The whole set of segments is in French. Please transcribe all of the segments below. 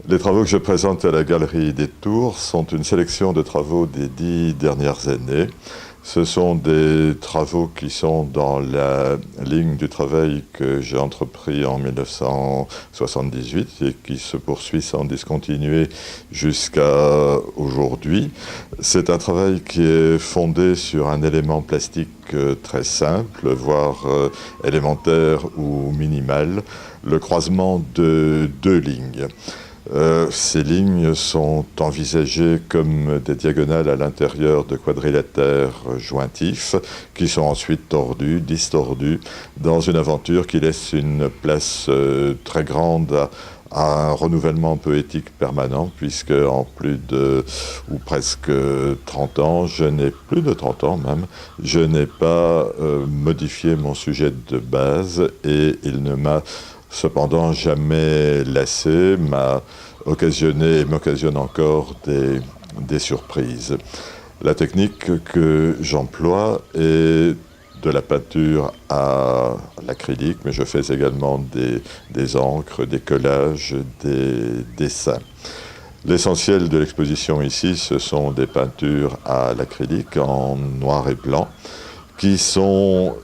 Les travaux que je présente à la Galerie des Tours sont une sélection de travaux des 10 dernières années. Ce sont des travaux qui sont dans la ligne du travail que j'ai entrepris en 1978 et qui se poursuit sans discontinuer jusqu'à aujourd'hui. C'est un travail qui est fondé sur un élément plastique très simple, voire élémentaire ou minimal, le croisement de deux lignes. Ces lignes sont envisagées comme des diagonales à l'intérieur de quadrilatères jointifs qui sont ensuite tordus, distordus, dans une aventure qui laisse une place très grande à un renouvellement poétique permanent, puisque en plus de, ou presque 30 ans, plus de 30 ans même, je n'ai pas modifié mon sujet de base et il ne m'a cependant jamais lassé, m'a occasionné et m'occasionne encore des surprises. La technique que j'emploie est de la peinture à l'acrylique, mais je fais également des encres, des collages, des dessins. L'essentiel de l'exposition ici, ce sont des peintures à l'acrylique en noir et blanc qui sont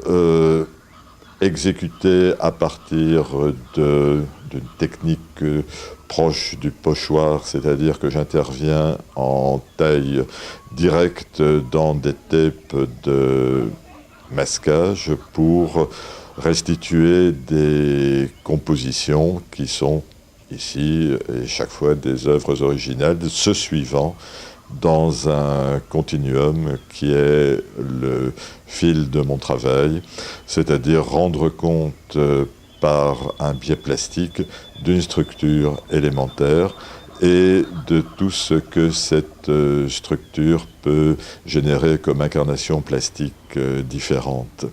exécutées à partir d'une technique proche du pochoir, c'est-à-dire que j'interviens en taille directe dans des tapes de masquage pour restituer des compositions qui sont ici et chaque fois des œuvres originales, se suivant dans un continuum qui est le fil de mon travail, c'est-à-dire rendre compte par un biais plastique d'une structure élémentaire et de tout ce que cette structure peut générer comme incarnation plastique différente.